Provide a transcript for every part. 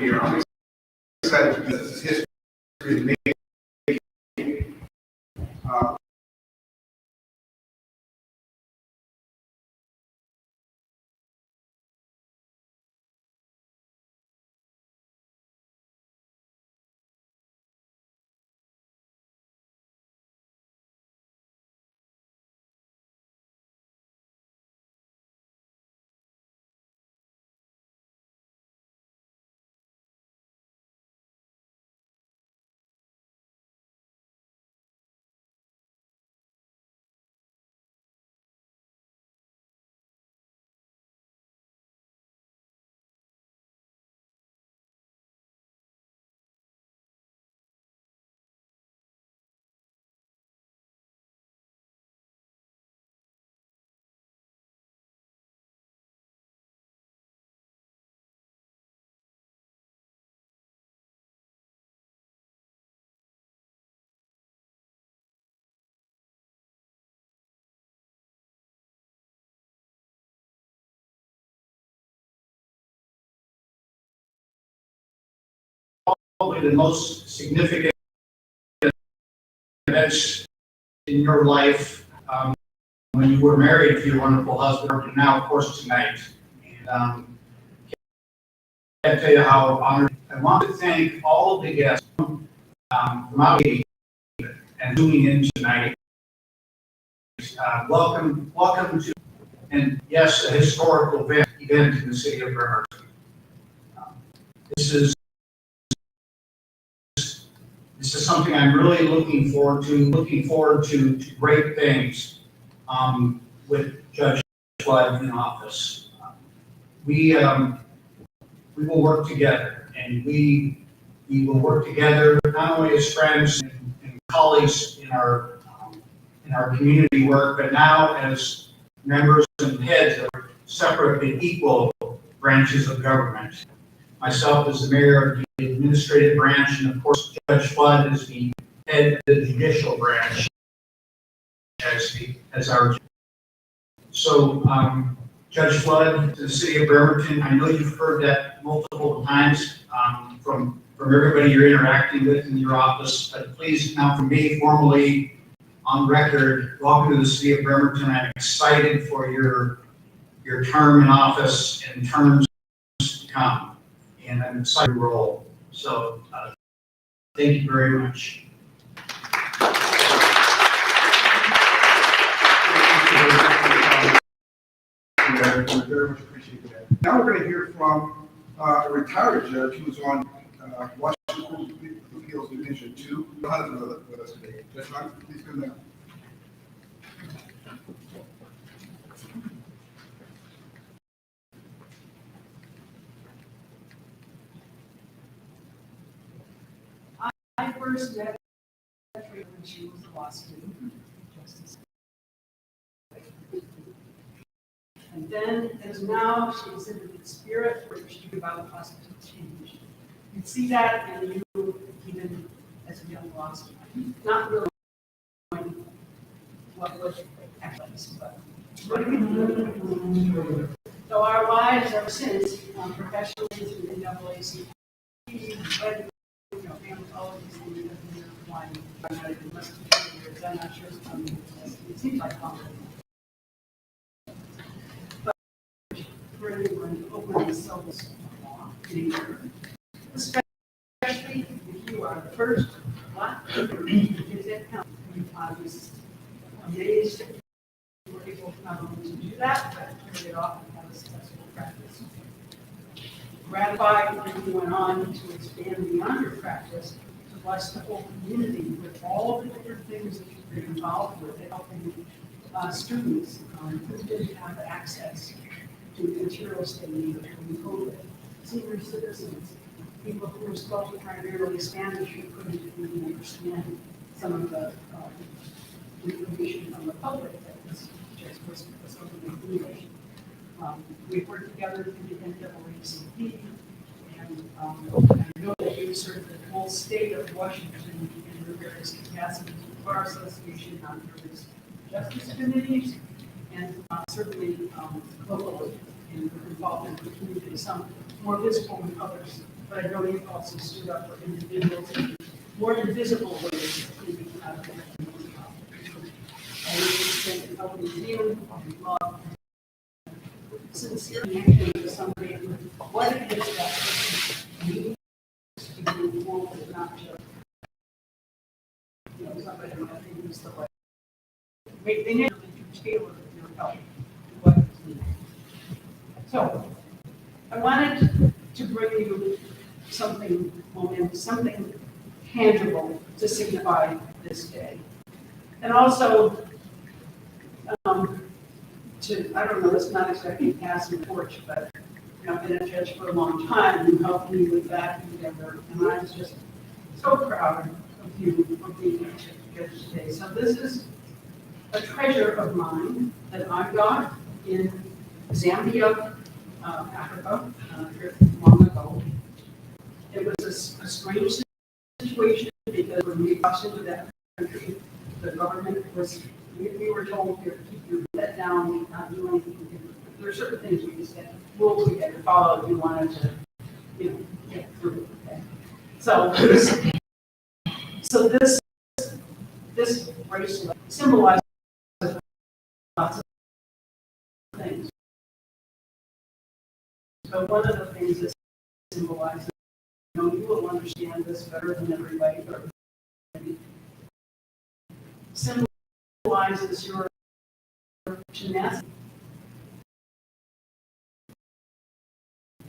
here. I'm excited because this is history. Probably the most significant events in your life when you were married to your wonderful husband, and now, of course, tonight. And I can't tell you how honored. I want to thank all of the guests from out and tuning in tonight. Welcome to, and yes, a historical event in the city of Bremerton. This is something I'm really looking forward to great things with Judge Flood in office. We will work together, and we will work together not only as friends and colleagues in our community work, but now as members and heads of separate but equal branches of government. Myself as the mayor of the administrative branch, and of course Judge Flood is the head of the judicial branch as our. So Judge Flood to the city of Bremerton, I know you've heard that multiple times from everybody you're interacting with in your office, but please now from me formally on record, welcome to the city of Bremerton. I'm excited for your term in office and terms to come. And I'm excited to roll. So thank you very much. We very much appreciate that. Now we're going to hear from a retired judge who's on Washington Appeals Division 2. With us today. Judge Flood, please come down. I first met her when she was a law student, Justice. And then, as now, she exhibited spirit for she about positive change. You see that in you, even as a young law student. Not really knowing what was athletics, but so our lives ever since, professionally through the NAACP, all of these things why I'm not even listening to years. I'm not sure it's coming. It seems like longer. But for anyone opening souls anywhere, especially if you are the first Black member because that counts. I was amazed we were able not only to do that, but to get off and have a successful practice. Gratified when you went on to expand beyond your practice to bless the whole community with all of the different things that you've been involved with, helping students who didn't have access to materials they needed during COVID, senior citizens, people who spoke primarily Spanish who couldn't even understand some of the information from the public that was spoken in English. We worked together through the NAACP, and I know that you served the whole state of Washington in your various capacities with Bar Association on various justice committees, and certainly locally in involved in the community, some more visible than others. but I really also stood up for individuals in more invisible ways that can be out of their community. I really think helping you, love, sincere connection to somebody with what it is that person needs to be involved, not just, somebody who I think is the way. They need to tailor your help to what is needed. So, I wanted to bring you something tangible to signify this day. And also, I don't know, it's not exactly passing torch, but I've been a judge for a long time, and you helped me with that endeavor, and I'm just so proud of you for being a judge today. So this is a treasure of mine that I got in Zambia, Africa, long ago. It was a strange situation because when we crossed into that country, the government was, we were told to keep your head down, not do anything. There are certain things we just had, rules we had to follow if you wanted to, get through. Okay? So this bracelet symbolizes lots of things. But one of the things that symbolizes, you will understand this better than everybody, but symbolizes your tenacity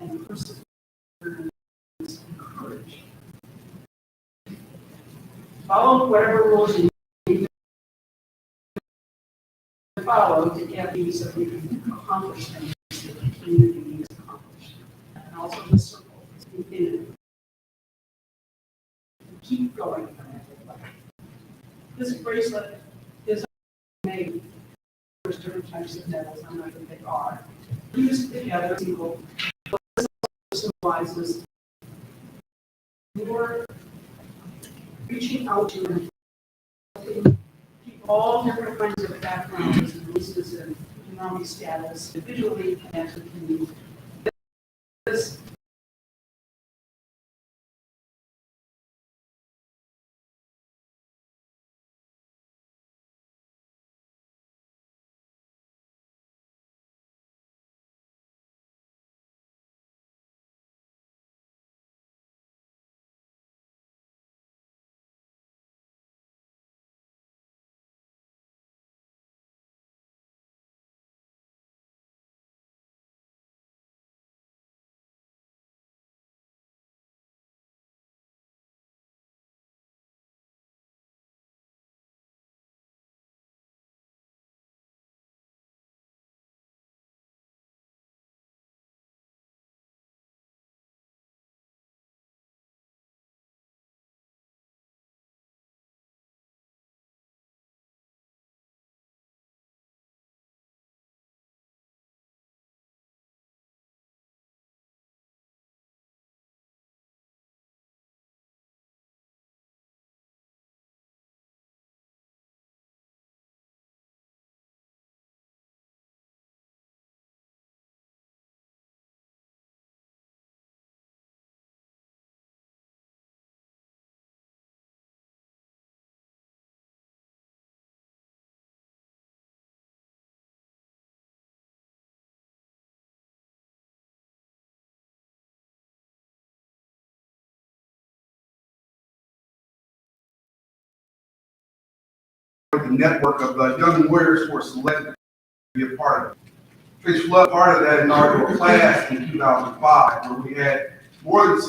and perseverance and courage. Follow whatever rules you need to follow to get these so you can accomplish things that the community needs to accomplish. And also the circle is infinity. Keep going. This bracelet is made. There's different types of metals. I'm not sure they are. Used together, symbolizes your reaching out to and helping people, all different kinds of backgrounds and races and economic status, individually connected to you. This the network of young warriors who were selected to be a part of it. Tracy Flood, part of that inaugural class in 2005, where we had more than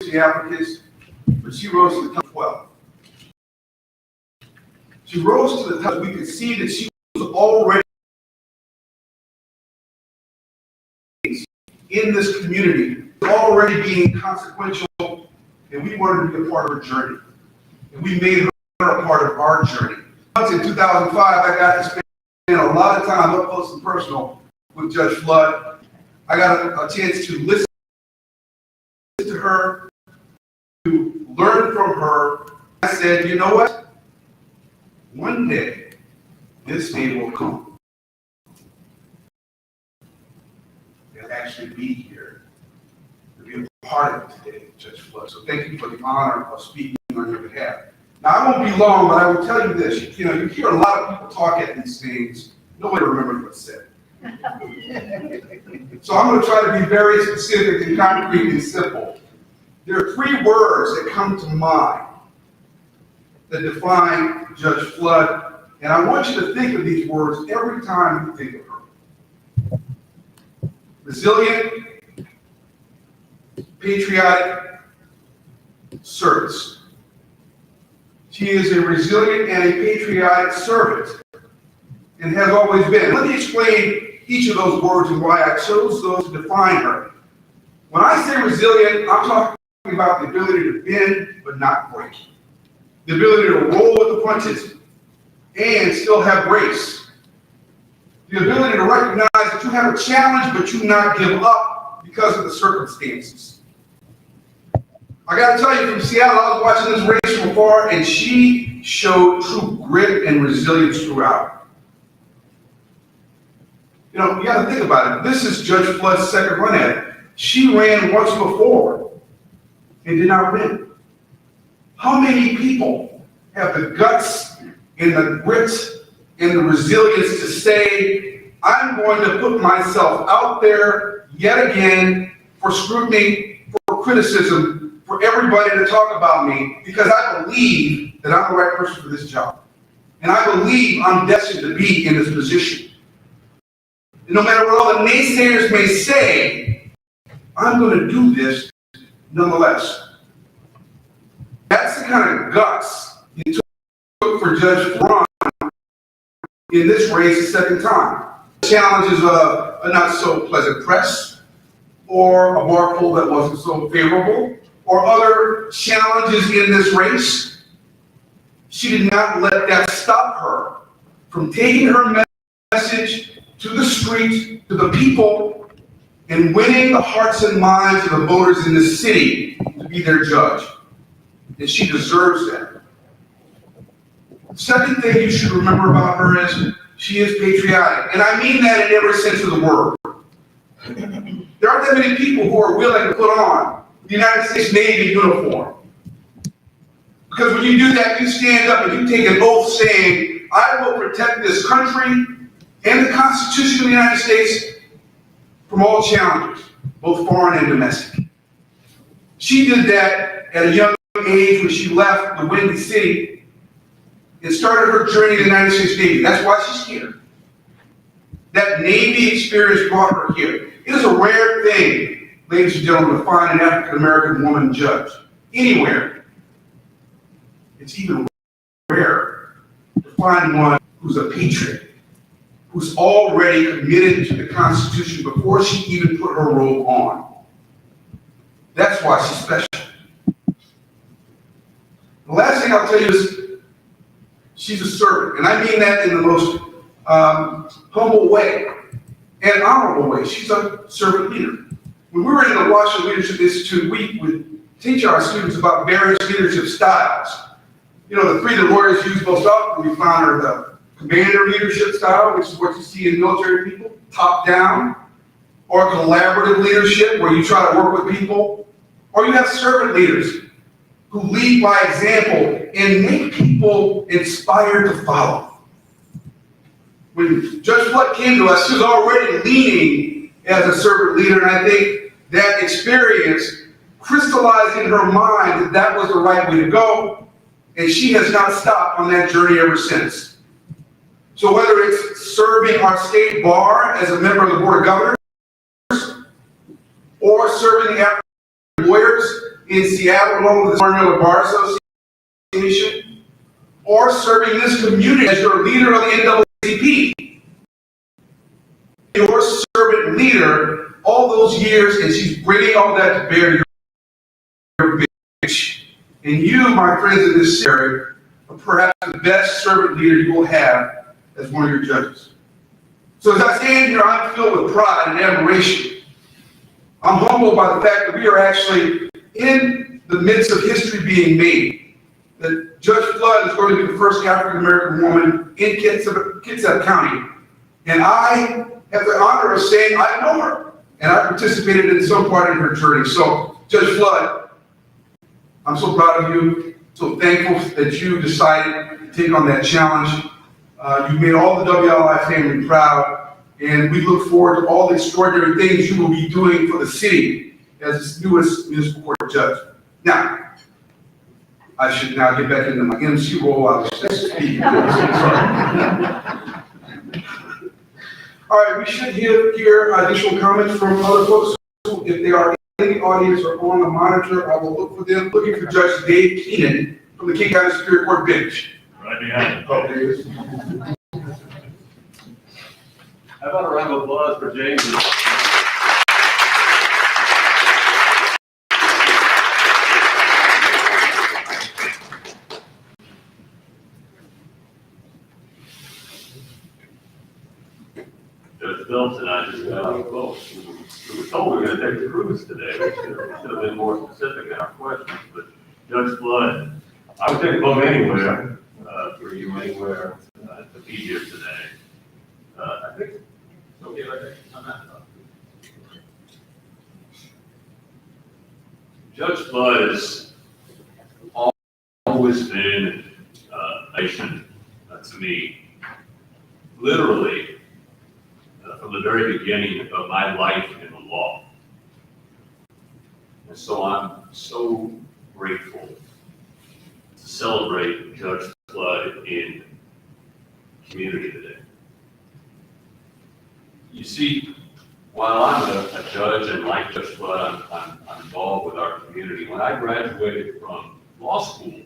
60 applicants, but she rose to the top 12. She rose to the top. We could see that she was already in this community, already being consequential, and we wanted to be a part of her journey. And we made her a part of our journey. Once in 2005, I got to spend a lot of time up close and personal with Judge Flood. I got a chance to listen to her, to learn from her. I said, you know what? One day, this day will come. They'll actually be here to be a part of it today, Judge Flood. So thank you for the honor of speaking on your behalf. Now, I won't be long, but I will tell you this. You know, you hear a lot of people talk at these things. Nobody remembers what's said. So I'm going to try to be very specific and concrete and simple. There are 3 words that come to mind that define Judge Flood, and I want you to think of these words every time you think of her. Resilient, patriotic, service. She is a resilient and a patriotic servant, and has always been. Let me explain each of those words and why I chose those to define her. When I say resilient, I'm talking about the ability to bend but not break. The ability to roll with the punches and still have grace. The ability to recognize that you have a challenge but you not give up because of the circumstances. I got to tell you, from Seattle, I was watching this race from afar, and she showed true grit and resilience throughout. You know, you got to think about it. This is Judge Flood's second run at it. She ran once before and did not win. How many people have the guts and the grit and the resilience to say, I'm going to put myself out there yet again for scrutiny, for criticism, for everybody to talk about me, because I believe that I'm the right person for this job. And I believe I'm destined to be in this position. And no matter what all the naysayers may say, I'm going to do this nonetheless. That's the kind of guts it took for Judge Flood in this race a second time. Challenges of a not so pleasant press, or a bar poll that wasn't so favorable, or other challenges in this race. She did not let that stop her from taking her message to the street, to the people, and winning the hearts and minds of the voters in this city to be their judge. And she deserves that. The second thing you should remember about her is she is patriotic. And I mean that in every sense of the word. There aren't that many people who are willing to put on the United States Navy uniform. Because when you do that, you stand up and you take an oath saying, I will protect this country and the Constitution of the United States from all challenges, both foreign and domestic. She did that at a young age when she left the Windy City and started her journey in the United States Navy. That's why she's here. That Navy experience brought her here. It is a rare thing, ladies and gentlemen, to find an African-American woman judge anywhere. It's even rare to find one who's a patriot, who's already committed to the Constitution before she even put her robe on. That's why she's special. The last thing I'll tell you is she's a servant, and I mean that in the most humble way and honorable way. She's a servant leader. When we were in the Washington Leadership Institute, we would teach our students about various leadership styles. You know, the 3 the lawyers use most often, we found are the commander leadership style, which is what you see in military people, top down, or collaborative leadership, where you try to work with people, or you have servant leaders who lead by example and make people inspired to follow. When Judge Flood came to us, she was already leaning as a servant leader, and I think that experience crystallized in her mind that that was the right way to go, and she has not stopped on that journey ever since. So whether it's serving our state bar as a member of the Board of Governors, or serving the African lawyers in Seattle along with the Miller Bar Association, or serving this community as your leader of the NAACP, your servant leader all those years, and she's bringing all that to bear your bench. And you, my friends in this area, are perhaps the best servant leader you will have as one of your judges. So as I stand here, I'm filled with pride and admiration. I'm humbled by the fact that we are actually in the midst of history being made. That Judge Flood is going to be the first African-American woman in Kitsap County. And I have the honor of saying I know her, and I participated in some part in her journey. So Judge Flood, I'm so proud of you, so thankful that you decided to take on that challenge. You made all the WLI family proud, and we look forward to all the extraordinary things you will be doing for the city as its newest municipal court judge. Now, I should now get back into my MC role. I was just speaking. All right, we should hear additional comments from other folks. If they are in the audience or on the monitor, I will look for them. Looking for Judge Dave Keenan from the King County Superior Court bench. Right behind. Oh, there he is. How about a round of applause for James? Judge Phelps and I just got on the boat. We were told we were going to take a cruise today. We should have been more specific in our questions. But Judge Flood, I would take a boat anywhere, for you anywhere, to be here today. I think it's okay right there. I'm not talking. Judge Flood has always been a patient to me, literally, from the very beginning of my life in the law. And so I'm so grateful to celebrate Judge Flood in community today. You see, while I'm a judge and like Judge Flood, I'm involved with our community. When I graduated from law school,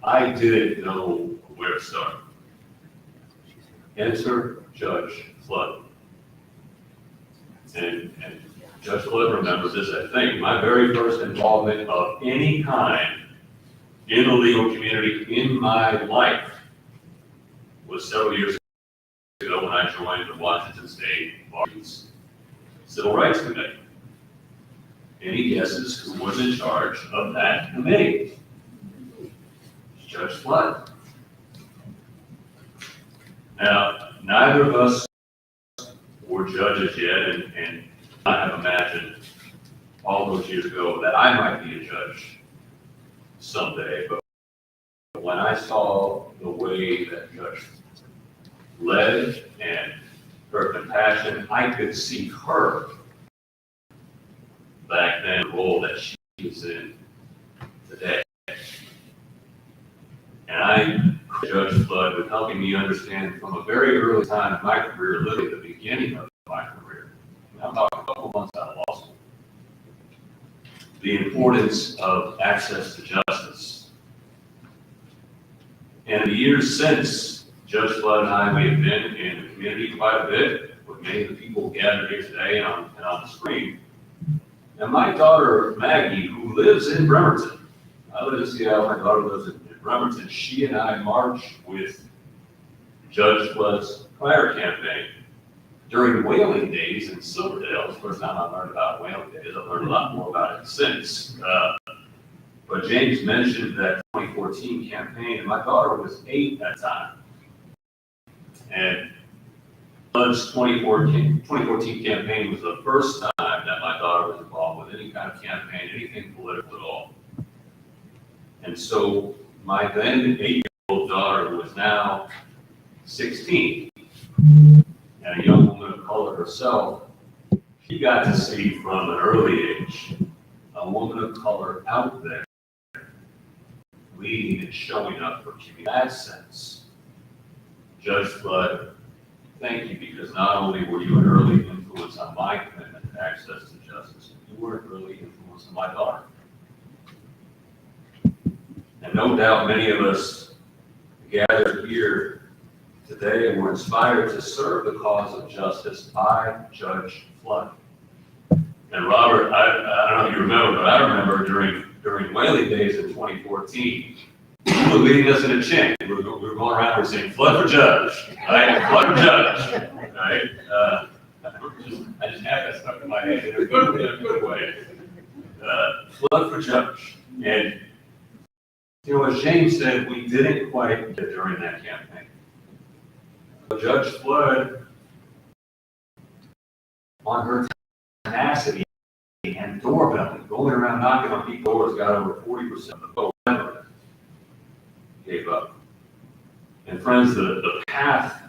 I didn't know where to start. Enter Judge Flood. And Judge Flood remembers this, I think. My very first involvement of any kind in the legal community in my life was several years ago when I joined the Washington State Bar's Civil Rights Committee. Any guesses who was in charge of that committee? Judge Flood. Now, neither of us were judges yet, and I have imagined all those years ago that I might be a judge someday. But when I saw the way that Judge led and her compassion, I could see her back then, the role that she was in today. And I Judge Flood with helping me understand from a very early time in my career, literally the beginning of my career. I'm talking a couple months out of law school. The importance of access to justice. And in the years since, Judge Flood and I, we have been in the community quite a bit with many of the people gathered here today and on the screen. And my daughter, Maggie, who lives in Bremerton, I live in Seattle, my daughter lives in Bremerton, she and I marched with Judge Flood's prior campaign during whaling days in Silverdale. It's the first time I learned about whaling days. I've learned a lot more about it since. But James mentioned that 2014 campaign, and my daughter was 8 at that time. And Flood's 2014 campaign was the first time that my daughter was involved with any kind of campaign, anything political at all. And so my then 8-year-old daughter, who is now 16, and a young woman of color herself, she got to see from an early age a woman of color out there leading and showing up for community. In that sense, Judge Flood, thank you, because not only were you an early influence on my commitment to access to justice, you were an early influence on my daughter. And no doubt many of us gathered here today and were inspired to serve the cause of justice by Judge Flood. And Robert, I don't know if you remember, but I remember during whaling days in 2014, you were leading us in a chant. We were going around, we were saying, "Flood for Judge," right? "Flood for Judge," right? I just had that stuck in my head in a good way. Flood for Judge. And you know, as James said, we didn't quite get during that campaign. Judge Flood, on her tenacity and doorbelling, going around knocking on people's doors, got over 40% of the vote gave up. And friends, the path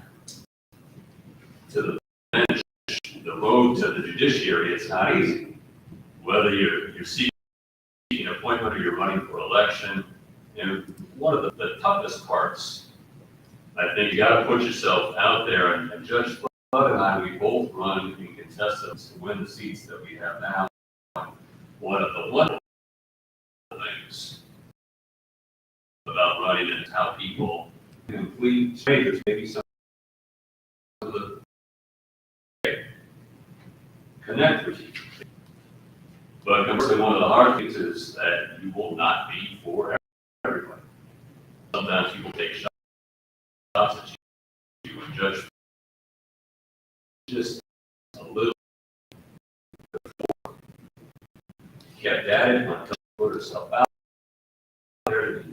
to the bench, the road to the judiciary, it's not easy. Whether you're seeking an appointment or you're running for election, and one of the toughest parts, I think you got to put yourself out there, and Judge Flood and I, we both run in contestants to win the seats that we have now. One of the wonderful things about running is how people, complete strangers, maybe some of the connect with you. But conversely, one of the hard things is that you will not be for everybody. Sometimes people take shots at you and Judge just a little before. Kept at it until put herself out there.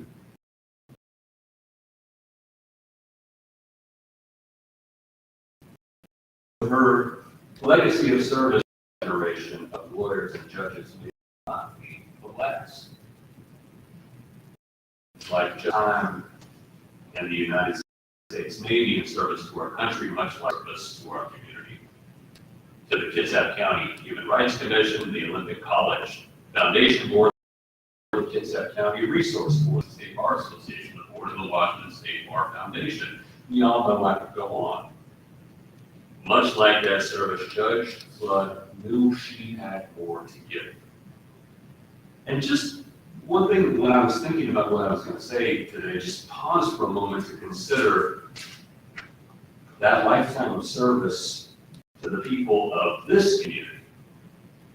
Her legacy of service generation of lawyers and judges may not be the last. Like time in the United States Navy in service to our country, much like service to our community. To the Kitsap County Human Rights Commission, the Olympic College Foundation Board, the Kitsap County Resource Board, the State Bar Association, the Board of the Washington State Bar Foundation. We all know I could go on. Much like that service, Judge Flood knew she had more to give. And just one thing, when I was thinking about what I was going to say today, just pause for a moment to consider that lifetime of service to the people of this community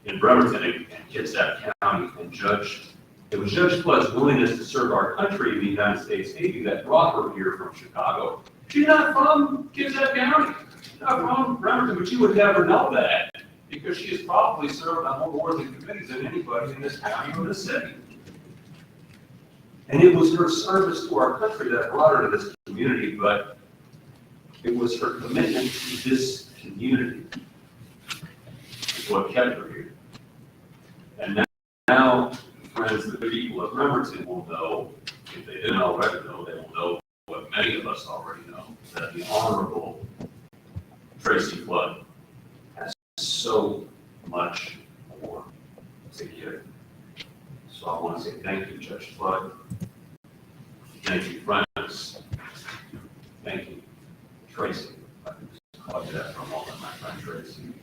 in Bremerton and Kitsap County. And it was Judge Flood's willingness to serve our country in the United States Navy that brought her here from Chicago. She's not from Kitsap County. Not from Bremerton, but you would never know that because she has probably served on more boards and committees than anybody in this county or this city. And it was her service to our country that brought her to this community, but it was her commitment to this community is what kept her here. And now, friends, the people of Bremerton will know, if they didn't already know, they will know what many of us already know, that the Honorable Tracy Flood has so much more to give. So I want to say thank you, Judge Flood. Thank you, friends. Thank you, Tracy. I can just call you that for a moment, my friend Tracy,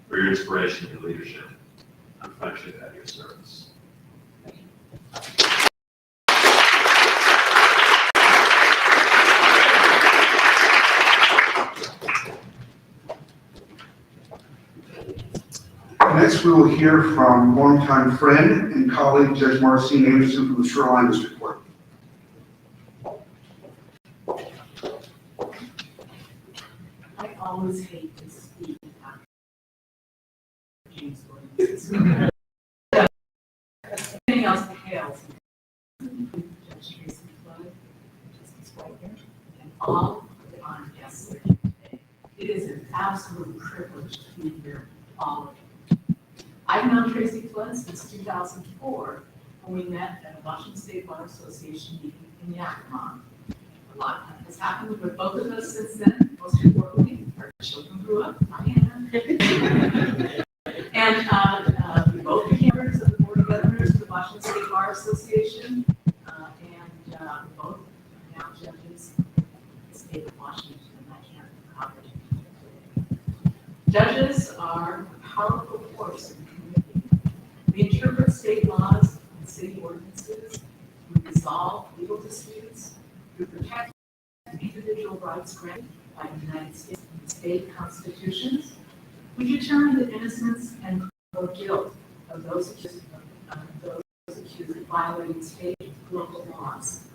for your inspiration, your leadership, and friendship at your service. Thank you. Next, we will hear from longtime friend and colleague Judge Marcine Anderson from the Shoreline District Court. I always hate to speak after James Williams. Anything else pales. Judge Tracy Flood, Justice Whitehead, and all of the honored guests that are here today. It is an absolute privilege to be here with all of you. I've known Tracy Flood since 2004, when we met at a Washington State Bar Association meeting in Yakima. A lot has happened with both of us since then. Most importantly, our children grew up, Diana. And we both became members of the Board of Governors of the Washington State Bar Association, and we both are now judges in the state of Washington, and I can't cover it today. Judges are a powerful force in the community. We interpret state laws and city ordinances. We resolve legal disputes. We protect individual rights granted by the United States and state constitutions. We determine the innocence and or guilt of those accused of violating state and local laws.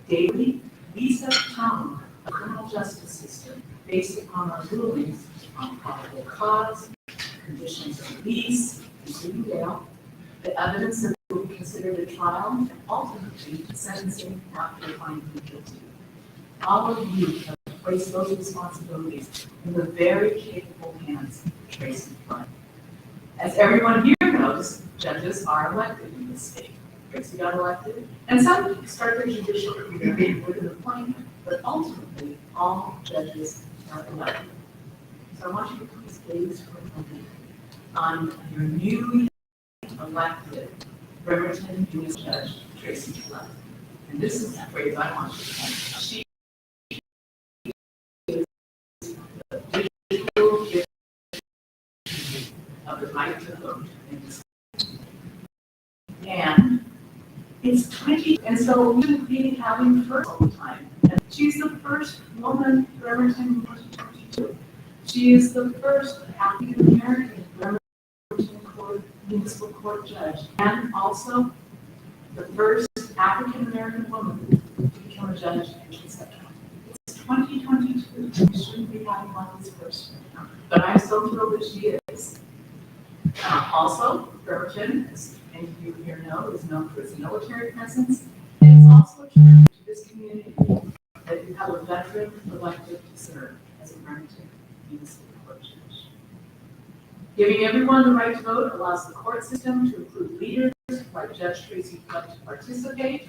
Daily, we set the tone of the criminal justice system based upon our rulings on probable cause, conditions of release, including bail, the evidence that will be considered at trial, and ultimately sentencing after finding guilty. All of you have placed those responsibilities in the very capable hands of Tracy Flood. As everyone here knows, judges are elected in this state. Tracy got elected, and some start their judicial career with an appointment, but ultimately, all judges are elected. So I want you to please gaze for a moment on your newly elected Bremerton Municipal Judge, Tracy Flood. And this is the phrase I want you to say. She is the visual gift of the right to vote in this country. And it's 20, and so we should be having first all the time. And she's the first woman Bremerton in 2022. She is the first African American Bremerton Municipal Court Judge, and also the first African American woman to become a judge in Kentucky. It's 2022. We shouldn't be having one of these first, but I'm so thrilled that she is. Also, Bremerton, as many of you here know, is known for its military presence. And it's also true to this community that you have a veteran elected to serve as a Bremerton Municipal Court Judge. Giving everyone the right to vote allows the court system to include leaders like Judge Tracy Flood to participate.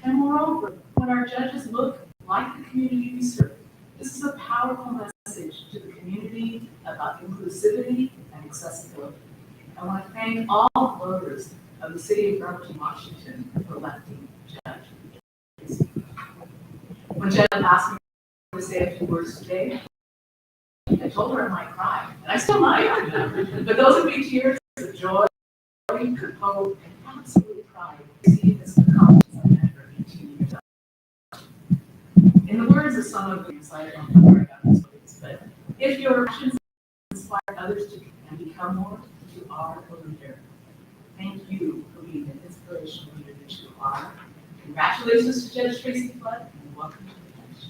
And moreover, when our judges look like the community we serve, this is a powerful message to the community about inclusivity and accessibility. I want to thank all voters of the city of Bremerton, Washington for electing Judge Tracy. When Judge asked me to say a few words today, I told her I might cry, and I still might. But those would be tears of joy, hope, and absolute pride to see this accomplishment I've had for 18 years. In the words of some of you, I don't know where I got these words, but if your actions inspire others to become more, you are a leader. Thank you for being an inspirational leader that you are. Congratulations to Judge Tracy Flood, and welcome to the bench.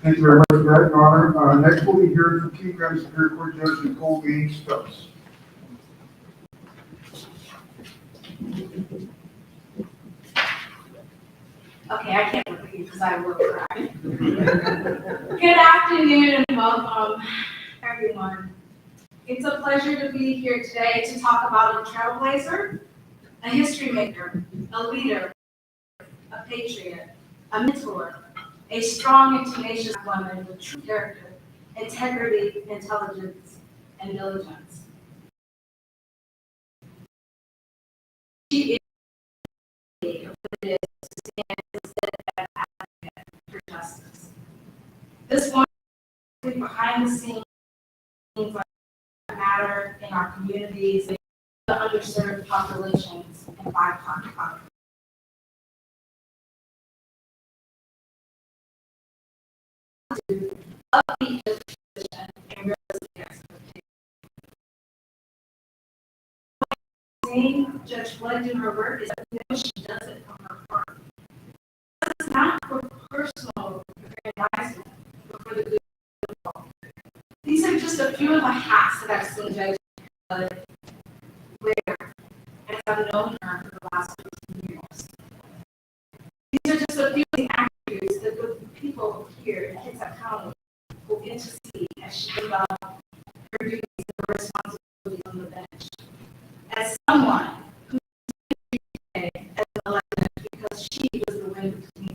Thank you very much for that, Your Honor. Next, we'll be hearing from King County Superior Court Judge Nicole Gaines Phelps. Okay, I can't look at you because I will cry. Good afternoon and welcome, everyone. It's a pleasure to be here today to talk about a trailblazer, a history maker, a leader, a patriot, a mentor, a strong and tenacious woman with true character, integrity, intelligence, and diligence. She is what it is to stand as an advocate for justice. This one is behind the scenes that matter in our communities, the underserved populations, and BIPOC populations. Upbeat position and realistic expectations. Seeing Judge Flood do her work is that we know she does it from her heart. This is not for personal aggrandizement, but for the good of all. These are just a few of the hats that I've seen Judge Flood wear as I've known her for the last 15 years. These are just a few of the attributes that the people here in Kitsap County will get to see as she goes about her duties and her responsibilities on the bench. As someone who today as an elected because she was the wind between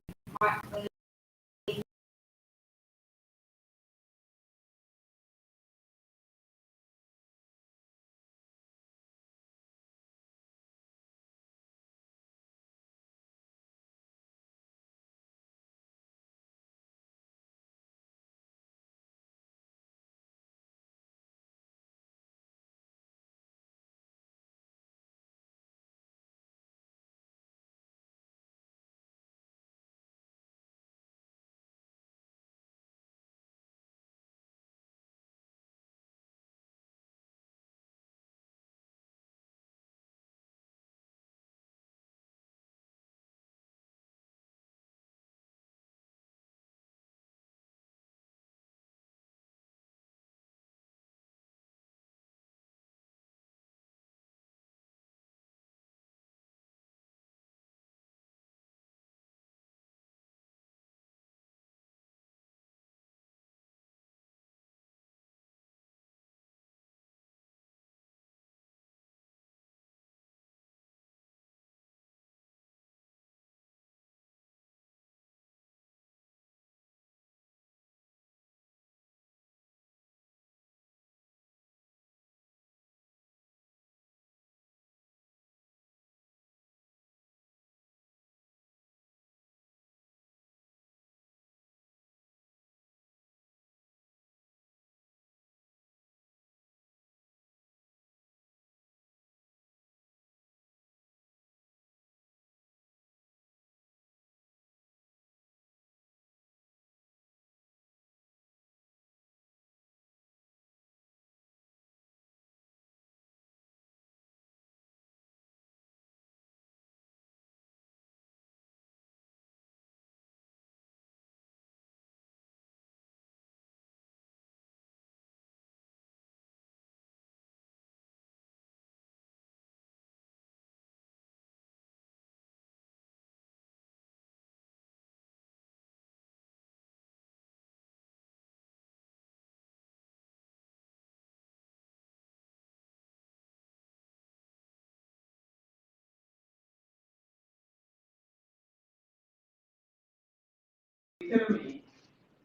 epitome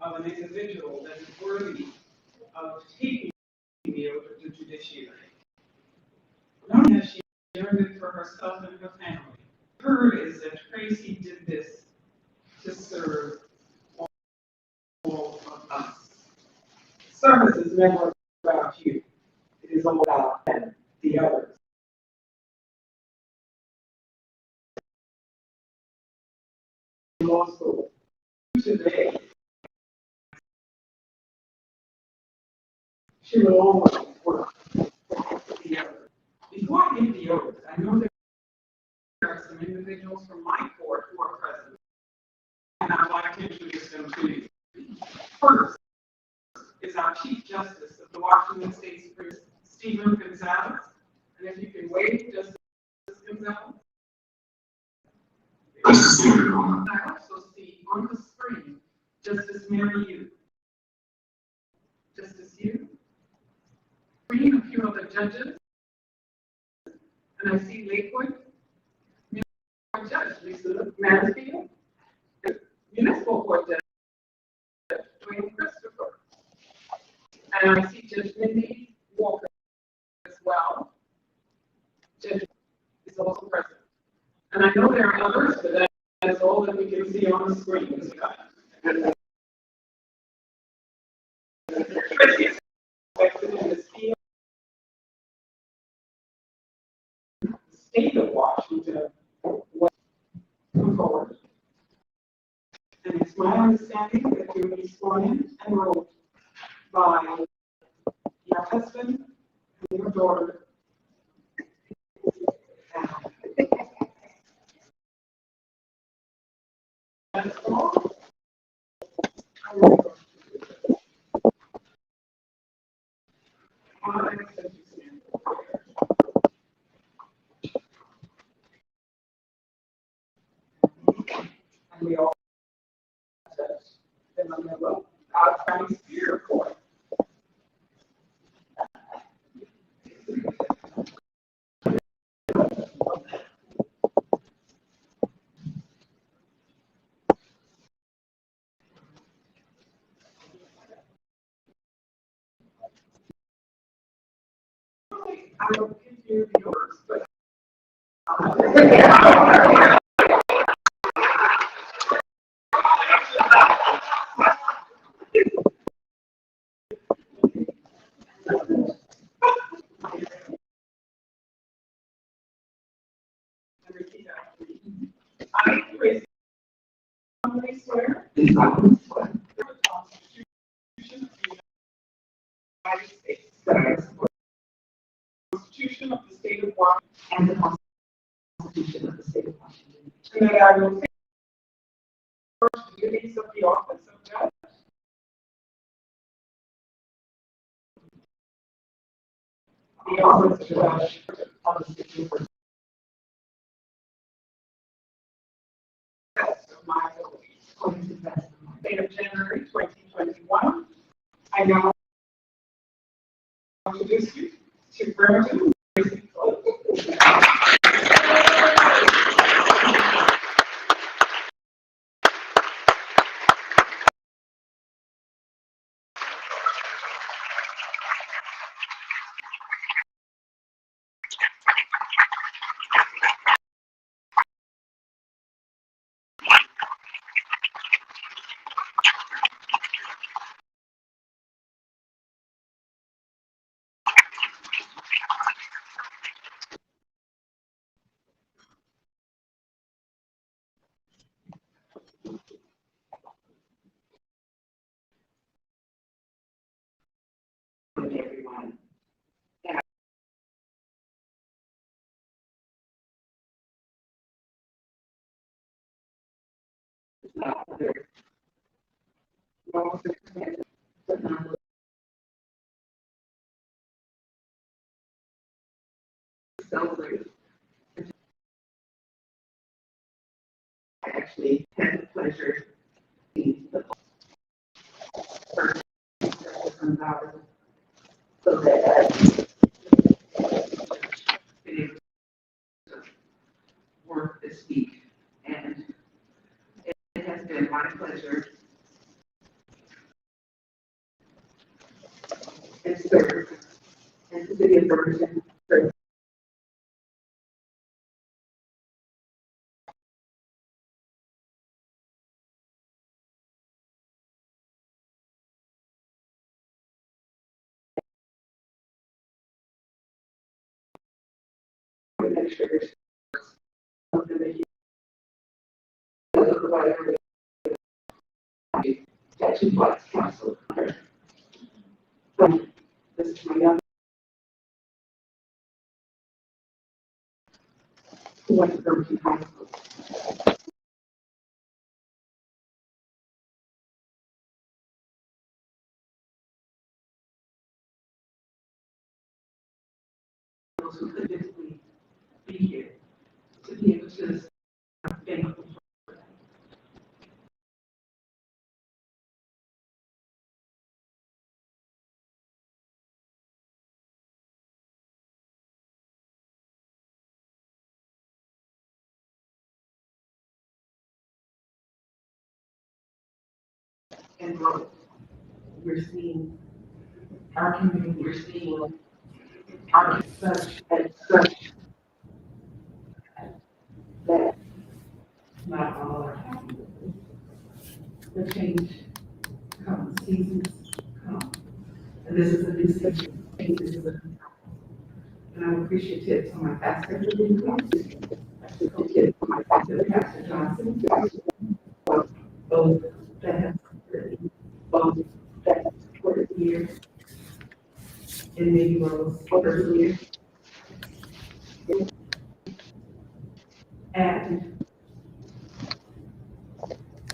of an individual that is worthy of taking the oath of the judiciary. Not only has she earned it for herself and her family, heard is that Tracy did this to serve all of us. Service is never about you. It is all about the others. Law school today, she will always work for the others. Before I give the oath, I know there are some individuals from my court who are present, and I'd like to introduce them to you. First is our Chief Justice of the Washington State Supreme Court, Stephen Gonzalez. And if you can wave, Justice Gonzalez. I also see on the screen Justice Mary Yu. Justice Yu. Screen a few other judges. And I see Lakewood Judge Lisa Mansfield. Municipal Court Judge Dwayne Christopher. And I see Judge Mindy Walker as well. Judge is also present. And I know there are others, but that's all that we can see on the screen this time. Tracy is expected in the state of Washington will come forward. And it's my understanding that you will be sworn in and enrolled by your husband and your daughter. That's all. And we all remember our Chinese spirit court. I don't give you yours, but I, Tracy, solemnly swear the Constitution of the United States that I support the Constitution of the State of Washington and the Constitution of the State of Washington, and that I will take the duties of the office of judge of the Supreme Court. Of my abilities. According to the best of my date of January 2021, I now introduce you to Vernon Tracy Flood. Everyone. Celebrate. I actually had the pleasure of being the first so that I've been able to work this week. And it has been my pleasure Be here to be able to thank and growth. We're seeing our community, we're seeing our such and such that not all are happy. The change comes, seasons come. And this is a new season. And this is a new time. And I'm appreciative to my pastor for being here. Appreciative to my pastor, Pastor Johnson, both that have both that supported here in many roles over the years. And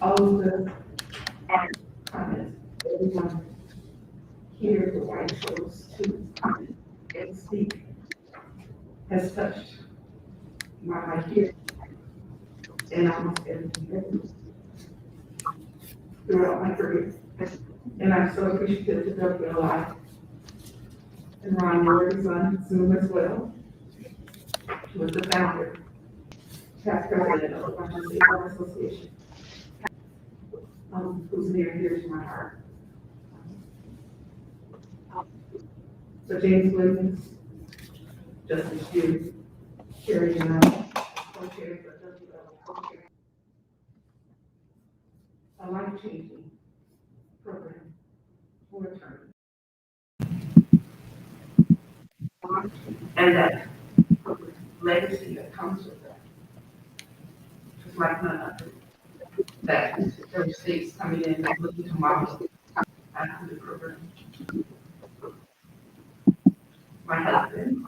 all of the comments, everyone here who I chose to comment and speak has touched my life here and almost everything throughout my career. And I'm so appreciative to WLI and Ron Ward is on Zoom as well. He was the founder, past president of the Washington State Bar Association, who's near and dear to my heart. So James Williams, Justice Hughes, Carrie and I, co-chairs of WLI, co-chair. A life-changing program for attorneys. And that legacy that comes with that. Just like none other. That there are states coming in and looking to model after the program. My husband,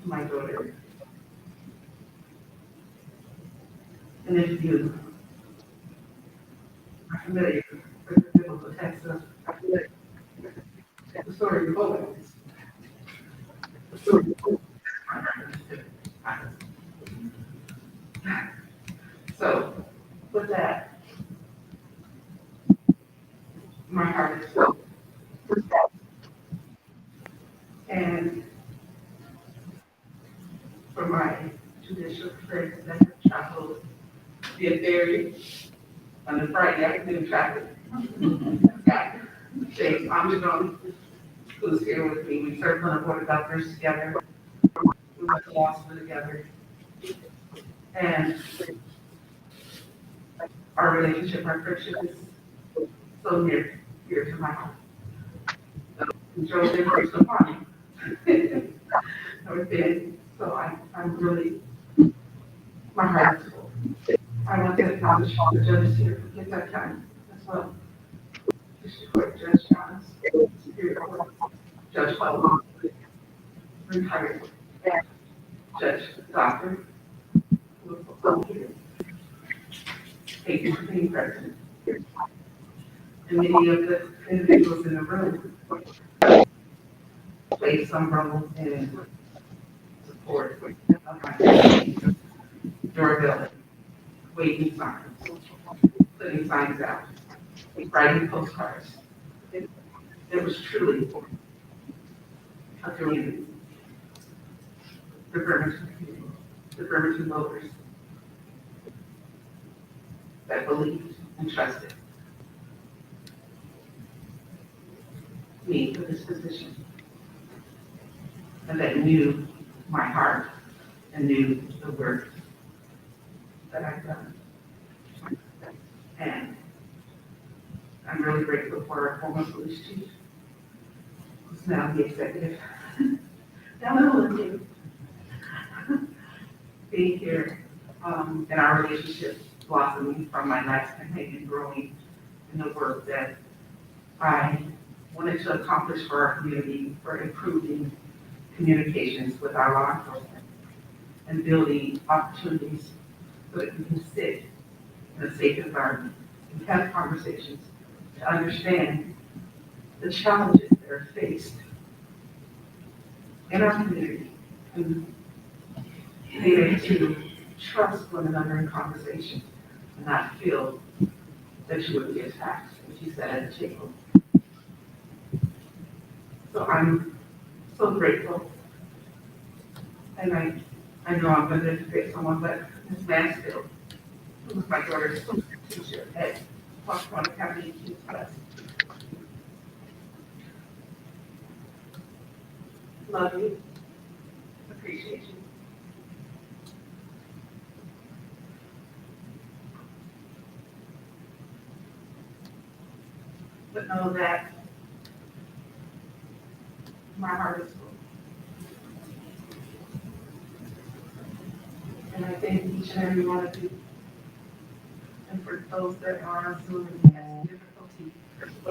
my daughter, and if you are familiar with the biblical text of the story of Boaz, the story of Boaz. So, with that, my heart is full. And for my judicial friends that have traveled via ferry on the Friday afternoon traffic, got James Armstrong, who's here with me. We served on the board of governors together. We went to law school together. And our relationship, our friendship is so near to my heart. So we drove in personal party. Everything. So I'm really, my heart is full. I want to acknowledge all the judges here for getting that time as well. District Court Judge Johns, Superior Court Judge Flood, retired Judge Doctor, who was also here. Thank you for being present. And many of the individuals in the room played some role in support of my durability, waving signs, putting signs out, writing postcards. It was truly a community. The Birmingham community, the Birmingham voters that believed and trusted me for this position. and that knew my heart and knew the work that I've done. And I'm really grateful for our former police chief, who's now the executive. Down the line, being here, and our relationship blossoming from my last campaign and growing in the work that I wanted to accomplish for our community, for improving communications with our law enforcement and building opportunities so that we can sit in a safe environment and have conversations to understand the challenges that are faced in our community and be able to trust one another in conversation and not feel that you would be attacked, as you said at the table. So I'm so grateful. And I know I'm going to forget someone, but Ms. Mansfield, who was my daughter's teacher at Washington County Youth Class. Love you. Appreciate you. But know that my heart is full. And I thank each and every one of you. And for those that are on Zoom and have difficulty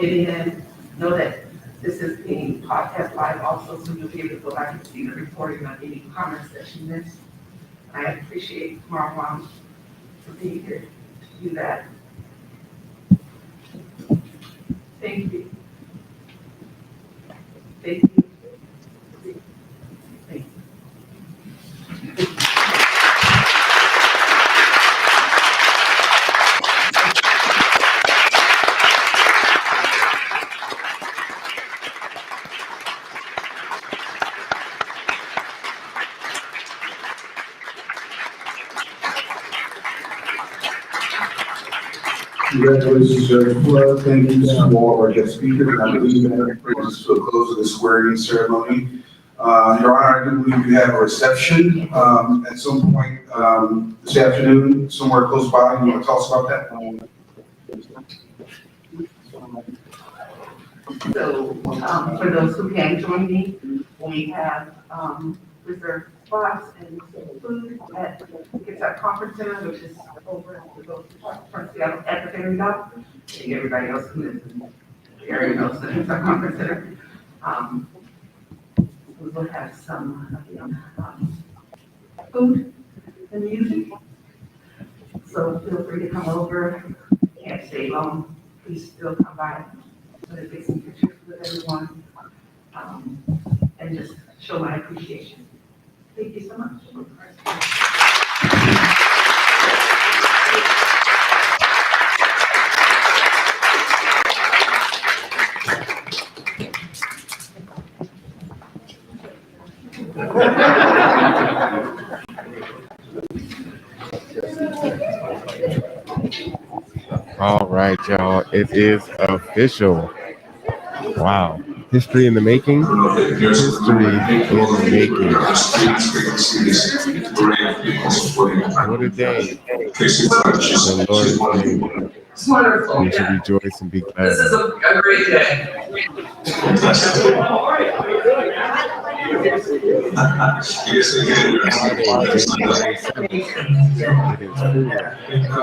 getting in, know that this is being podcast live also, so you'll be able to go back and see the recording on any comments that you missed. I appreciate Marwan for being here to do that. Thank you. Thank you. Thank you. Congratulations, Judge Flood. Thank you to all of our guest speakers. And I believe that brings us to a close of the swearing-in ceremony. Your Honor, I do believe we have a reception at some point this afternoon, somewhere close by. You want to tell us about that? So, for those who can join me, we have reserved spots and food at our conference center, which is over at the ferry dock. I think everybody else who lives in the area knows that it's our conference center. We will have some food and music. So feel free to come over. Can't stay long. Please still come by. I'm going to take some pictures with everyone and just show my appreciation. Thank you so much. All right, y'all. It is official. Wow. History in the making. History in the making. What a day. The Lord is made. It's wonderful. We should rejoice and be glad. This is a great day. It is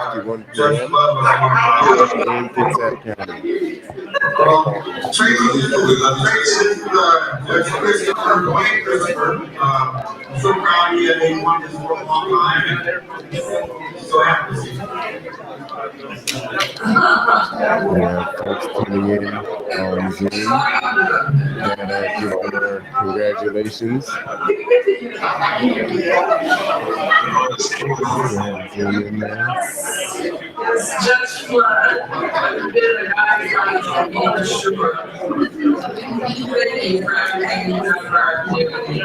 4:51 p.m. in Kitsap County. So proud of you that they wanted this for a long time. So happy to see you. We have folks tuning in on Zoom. Gotta give them congratulations. Zoom in there. Yes, Judge Flood. I've been a guy trying to make sure. Thank you for everything you've done for our community.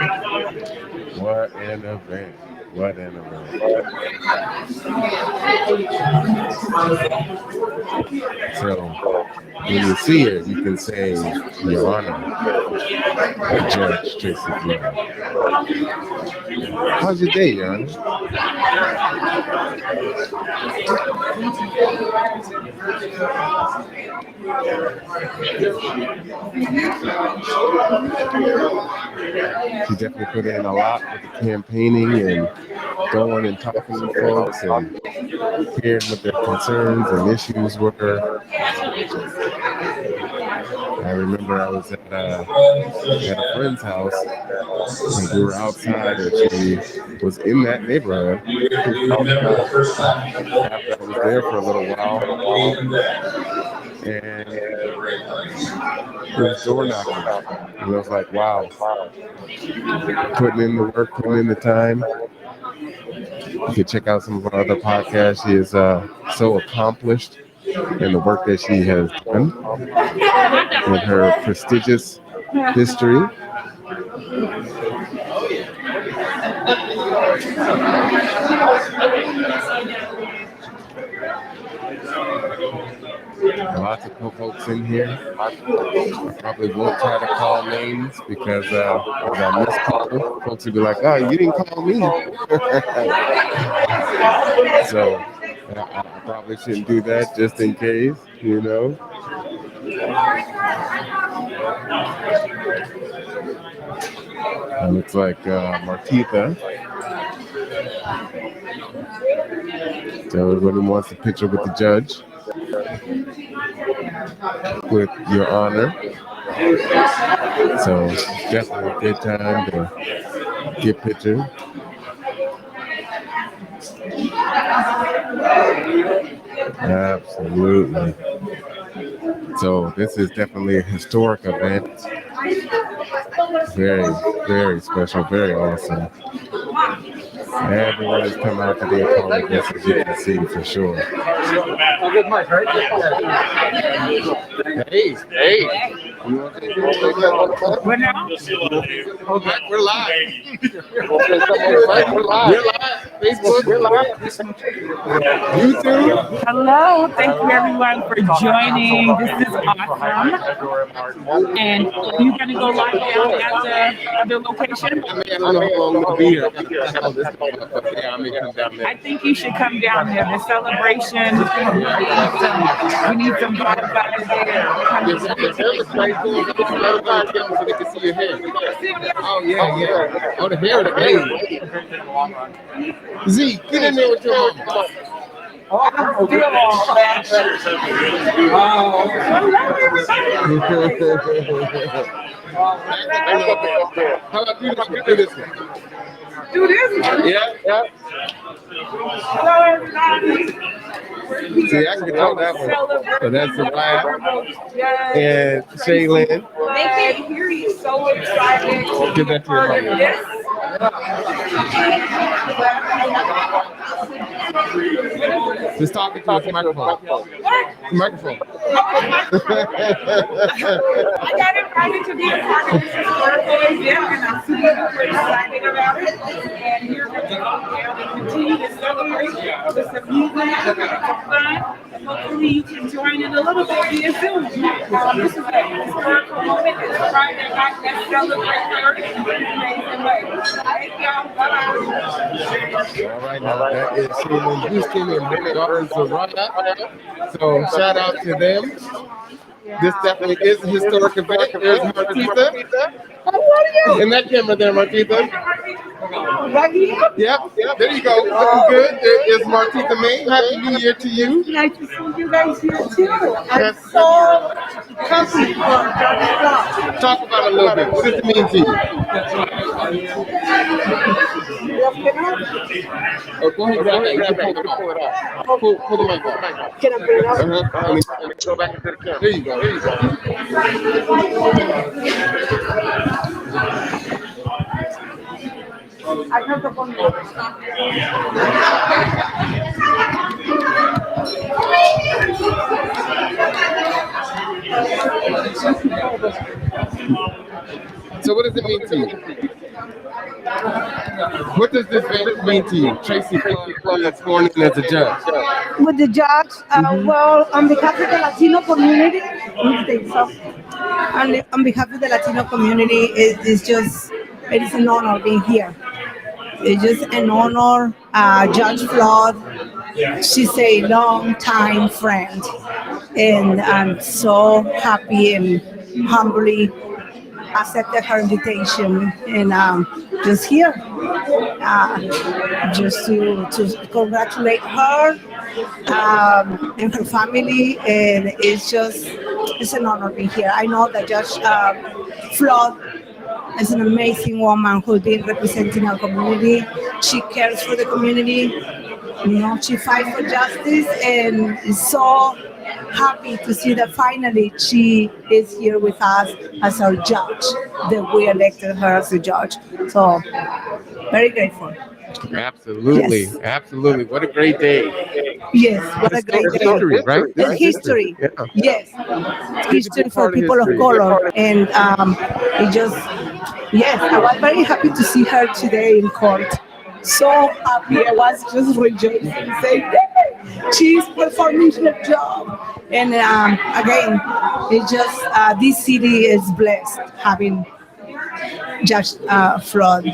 What an event. What an event. So when you see it, you can say, Your Honor, Judge Tracy Flood. How's your day, Your Honor? She definitely put in a lot with the campaigning and going and talking to folks and hearing what their concerns and issues were. I remember I was at a friend's house and we were outside and she was in that neighborhood. After I was there for a little while, and it was door knocking. And I was like, wow, putting in the work, putting in the time. You can check out some of our other podcasts. She is so accomplished in the work that she has done with her prestigious history. Lots of folks in here. I probably won't try to call names because if I miscall, folks will be like, oh, you didn't call me. So I probably shouldn't do that just in case, you know. It looks like Martitha. So everybody wants a picture with the judge. With Your Honor. So definitely a good time to get pictures. Absolutely. So this is definitely a historic event. Very, very special, very awesome. Everyone has come out to the apologies, as you can see for sure. Hey. We're now? We're live. We're live. Facebook, we're live. YouTube. Hello, thank you everyone for joining. This is awesome. And you're gonna go live down at the other location? I don't know how long we'll be here. Yeah, I may come down there. I think you should come down there. The celebration. We need some bonfires there. So they can see your hair. Oh, yeah. Oh, the hair, the hair. Z, get in there with your mama. Oh, I don't feel all that. How about you do this one? Do this one? Yeah. Hello, everybody. See, I can control that one. So that's Soraya and Shaylin. They can hear you. So excited. Give that to your mama. Just talking to the microphone. Microphone. I got invited to be a part of this historical event, and I'm super excited about it. And here we're going to continue to celebrate with some music and some fun. And hopefully you can join in a little bit via Zoom. This is a historical moment. It's Friday night. Let's celebrate her in an amazing way. Thank y'all. Bye-bye. All right, now that is Shaylin Houston and her daughter Soraya. So shout out to them. This definitely is a historic event. There's Martitha. In that camera there, Martitha. Yep, there you go. Looking good. There is Martitha May. Happy New Year to you. Nice to see you guys here too. I'm so happy for Judge Flood. Talk about it a little bit. What does it mean to you? Oh, go ahead, grab that. You can pull it out. Pull the mic out. Can I put it out? Go back into the camera. There you go. I have the phone. So what does it mean to you? What does this mean to you? Tracy Flood is sworn in as a judge. with the judge. Well, on behalf of the Latino community, on behalf of the Latino community, it is an honor being here. It's just an honor. Judge Flood, she's a long time friend, and I'm so happy and humbly accepted her invitation, and just here, just to congratulate her and her family, and it's an honor being here. I know that Judge Flood is an amazing woman who's been representing our community. She cares for the community. She fights for justice, and is so happy to see that finally she is here with us as our judge, that we elected her as a judge. So, very grateful. Absolutely, Yes. absolutely. What a great day. Yes, what a great day. History, right? This It's is history. Yeah. Yes, It's history for people of color, and it just, yes, I was very happy to see her today in court. So happy, I was just rejoicing, saying, "Yay, she's performing her job." And again, it's just this city is blessed having Judge Flood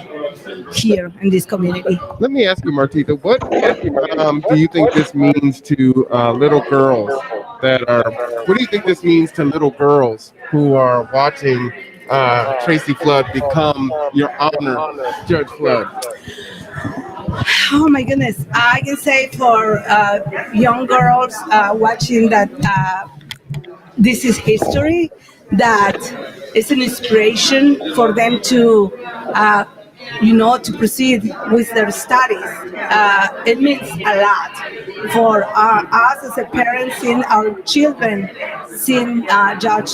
here in this community. Let me ask you, Martita, what do you think this means to little girls that are? What do you think this means to little girls who are watching Tracy Flood become Your Honor, Judge Flood? Oh my goodness, I can say for young girls watching that this is history, that it's an inspiration for them to to proceed with their studies. It means a lot for us as a parents, seeing our children, seeing Judge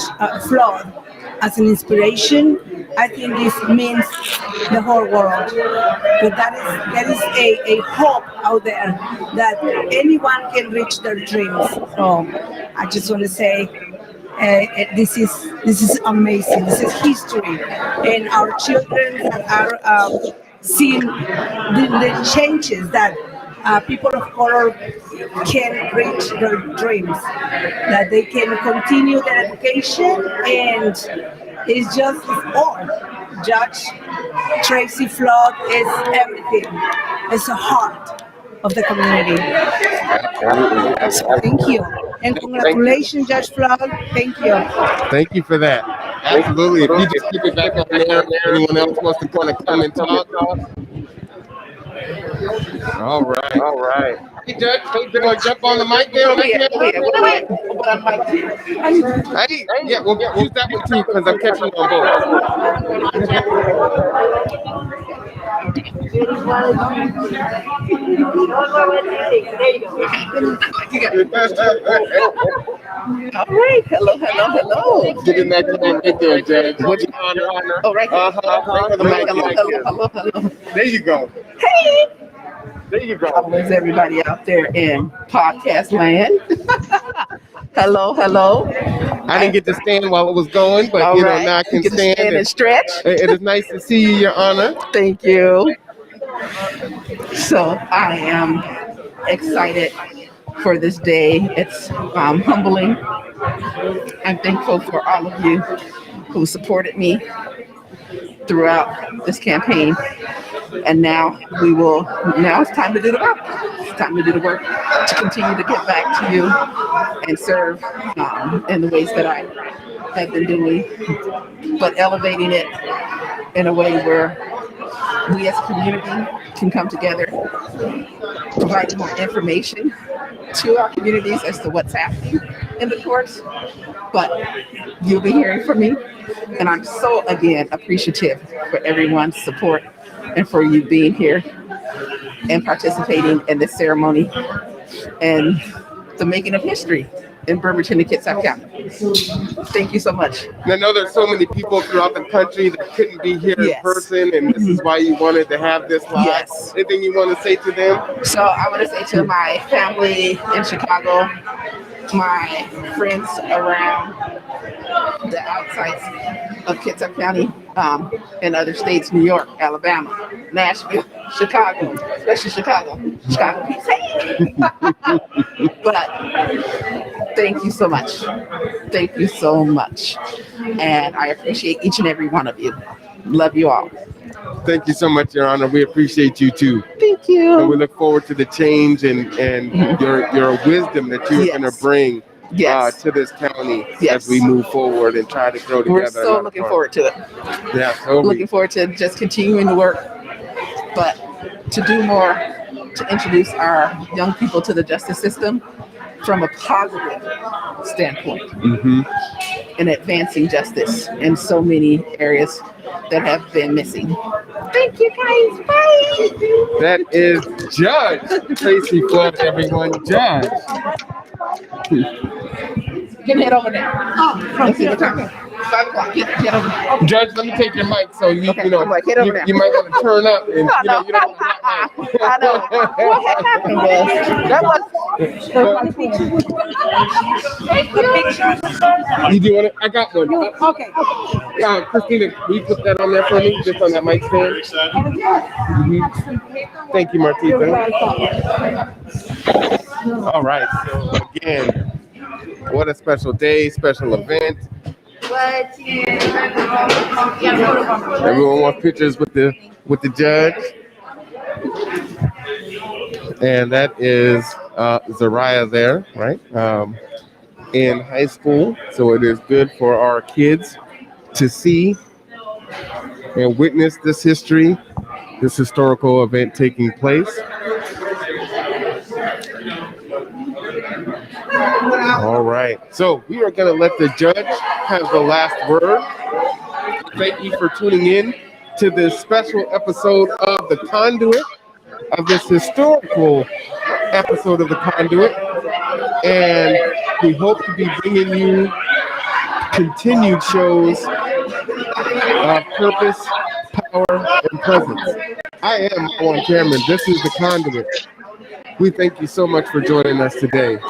Flood as an inspiration. I think this means the whole world. But that is a hope out there that anyone can reach their dreams. So I just want to say this is amazing. This is history, and our children are seeing the changes that people of color can reach their dreams, that they can continue their education, and it's all. Judge Tracy Flood is everything. It's the heart of the community. So thank you. And congratulations, Judge Flood. Thank you. Thank you for that. Absolutely. If you just keep it back on there, anyone else wants to kind of come and talk. All right. Hey, Judge, you want to jump on the mic there? Hey, yeah, well, use that one too, because I'm catching you on All right, hello. both. Get in that camera right there, Judge. What Your Honor. Oh, right. Hello. There you go. Hey, There you go. how is everybody out there in podcast land? Hello. I didn't get to stand while it was going, but All you know, right. now I can Get to stand. stand and stretch. It is nice to see you, Your Honor. Thank you. So I am excited for this day. It's humbling. I'm thankful for all of you who supported me throughout this campaign. And now it's time to do the work. It's time to do the work to continue to get back to you and serve in the ways that I have been doing, but elevating it in a way where we as a community can come together, providing more information to our communities as to what's happening in the courts. But you'll be hearing from me, and I'm so, again, appreciative for everyone's support and for you being here and participating in this ceremony and the making of history in Bremerton and Kitsap County. Thank you so much. I know there's so many people throughout the country that couldn't be here in Yes. person, and this is why you wanted to have this live. Yes. Anything you want to say to them? So I want to say to my family in Chicago, my friends around the outsides of Kitsap County, and other states, New York, Alabama, Nashville, Chicago, especially Chicago. Chicago keeps saying. But thank you so much. Thank you so much. And I appreciate each and every one of you. Love you all. Thank you so much, Your Honor. We appreciate you too. Thank you. And we look forward to the change and your wisdom that you're going to bring to this county as we move forward and try to grow together. We're so looking forward to it. Yeah, so looking forward to just continuing to work, but to do more to introduce our young people to the justice system from a positive standpoint in advancing justice in so many areas that have been missing. Thank you guys. Bye. That is Judge Tracy Flood, everyone. Judge. You can head over there. Let's see what time. 5 o'clock. Get over there. Judge, let me take your mic so you know I'm like, head over there. you might want to turn up and you don't want that mic. I know. What had happened was that was You do want it? I got one. Okay. Christina, will you put that on there for me? Just on that mic stand? Thank you, Martita. All right. So again, what a special day, special event. Everyone wants pictures with the judge. And that is Zariah there, right? In high school. So it is good for our kids to see and witness this history, this historical event taking place. All right. So we are going to let the judge have the last word. Thank you for tuning in to this special episode of The Conduit, of this historical episode of The Conduit. And we hope to be bringing you continued shows of purpose, power, and presence. I am Juan Cameron. This is The Conduit. We thank you so much for joining us today.